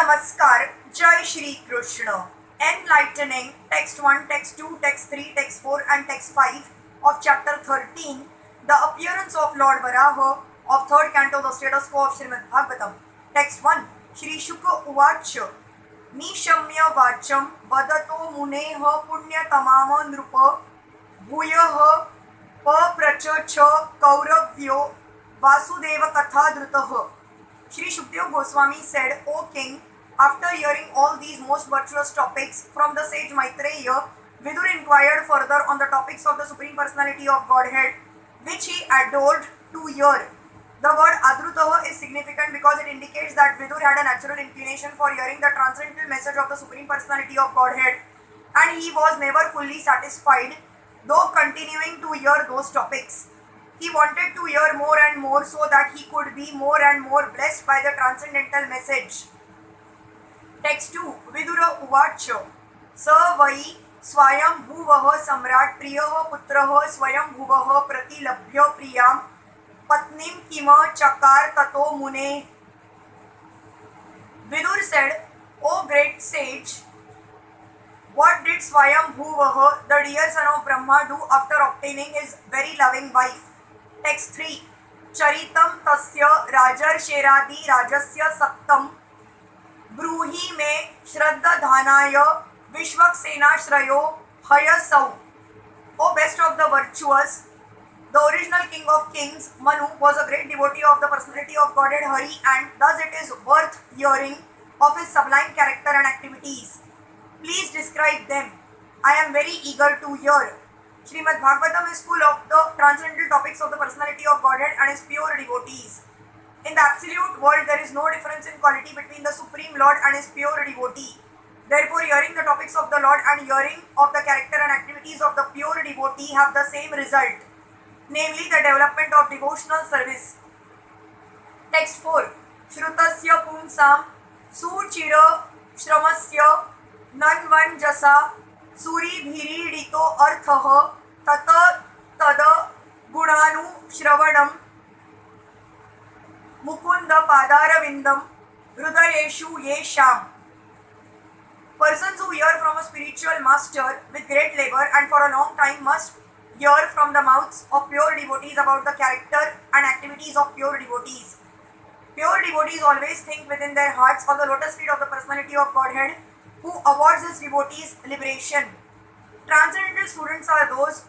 Namaskar, Jai Shri Krishna. Enlightening, text 1, text 2, text 3, text 4 and text 5 of chapter 13, the appearance of Lord Varaha of 3rd Canto, the status quo of Srimad Bhagavatam. Text 1, Shri Shuka Uvacha, Nishamya Vacham, Vadato Muneha Punyatamama Nrupa, Bhuyaha Papracha Cha Kauravyo, Vasudeva Katha Drutaha. Shri Shukdev Goswami said, O king, after hearing all these most virtuous topics from the sage Maitreya, Vidur inquired further on the topics of the Supreme Personality of Godhead, which he adored to hear. The word Adrutaha is significant because it indicates that Vidur had a natural inclination for hearing the transcendental message of the Supreme Personality of Godhead, and he was never fully satisfied, though continuing to hear those topics. He wanted to hear more and more so that he could be more and more blessed by the transcendental message. Text 2. Vidura Uvacha Sa Vai Swayam Bhuvaha Samrat Priyaha Putraha Swayam Bhuvaha Pratilabhya Priyam Patnim Kima Chakar Tato Mune. Vidur said, O great sage, what did Swayam Bhuvaha, the dear son of Brahma, do after obtaining his very loving wife? Text 3. Charitam tasya rajar sheradi rajasya sattam bruhi me shraddha dhanaya vishvaksena shrayo hayasau. O best of the virtuous, the original king of kings, Manu, was a great devotee of the personality of Godhead Hare, and thus it is worth hearing of his sublime character and activities. Please describe them. I am very eager to hear. Srimad Bhagavatam is full of the transcendental topics of the personality of Godhead and his pure devotees. In the absolute world, there is no difference in quality between the Supreme Lord and his pure devotee. Therefore, hearing the topics of the Lord and hearing of the character and activities of the pure devotee have the same result, namely the development of devotional service. Text 4. Shrutasya pumsam suchira shramasya nanvan jasa Suri bhiri dito arthaha tata tada gunanu shravanam mukunda padaravindam hrudayeshu yesham. Persons who hear from a spiritual master with great labor and for a long time must hear from the mouths of pure devotees about the character and activities of pure devotees. Pure devotees always think within their hearts of the lotus feet of the personality of Godhead, who awards his devotees liberation. Transcendental students are those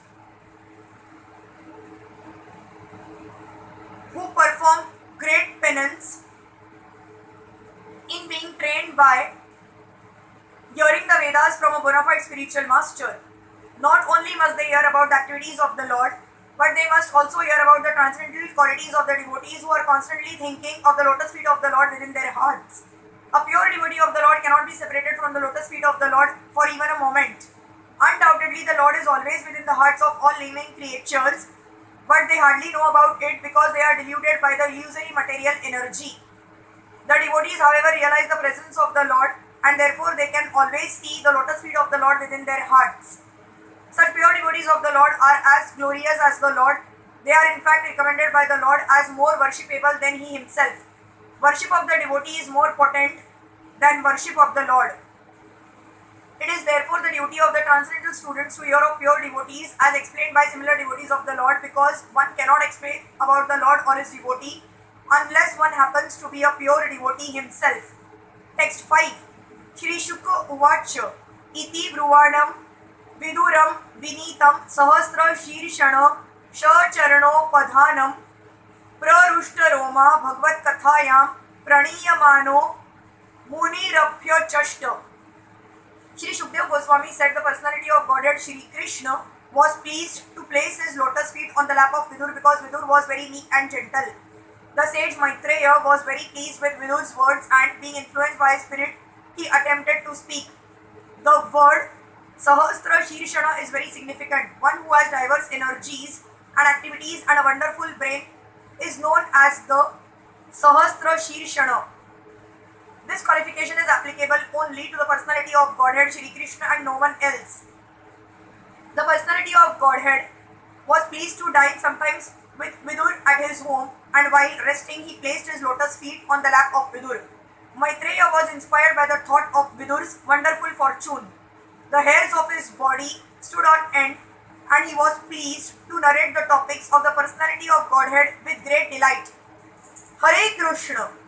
who perform great penance in being trained by hearing the Vedas from a bona fide spiritual master. Not only must they hear about the activities of the Lord, but they must also hear about the transcendental qualities of the devotees who are constantly thinking of the lotus feet of the Lord within their hearts. A pure devotee of the Lord cannot be separated from the lotus feet of the Lord for even a moment. Undoubtedly, the Lord is always within the hearts of all living creatures, but they hardly know about it because they are deluded by the illusory material energy. The devotees, however, realize the presence of the Lord, and therefore they can always see the lotus feet of the Lord within their hearts. Such pure devotees of the Lord are as glorious as the Lord. They are in fact recommended by the Lord as more worshipable than He Himself. Worship of the devotee is more potent than worship of the Lord. It is therefore the duty of the transcendental students to hear of pure devotees as explained by similar devotees of the Lord, because one cannot explain about the Lord or his devotee unless one happens to be a pure devotee himself. Text 5. Shri Shuka Uvacha Iti Bruvanam Viduram Vinitam Sahasra Shirshana Shacharano Padhanam Prarushta Roma Bhagavad Kathayam Praniyamano Munirabhya Chashta. Shri Shukdev Goswami said the personality of Godhead Shri Krishna was pleased to place his lotus feet on the lap of Vidur because Vidur was very meek and gentle. The sage Maitreya was very pleased with Vidur's words, and being influenced by his spirit, he attempted to speak. The word Sahasra Shirshana is very significant. One who has diverse energies and activities and a wonderful brain is known as the Sahasra Shirshana. This qualification is applicable only to the personality of Godhead Shri Krishna and no one else. The personality of Godhead was pleased to dine sometimes with Vidur at his home, and while resting he placed his lotus feet on the lap of Vidur. Maitreya was inspired by the thought of Vidur's wonderful fortune. The hairs of his body stood on end, and he was pleased to narrate the topics of the personality of Godhead with great delight. Hare Krishna.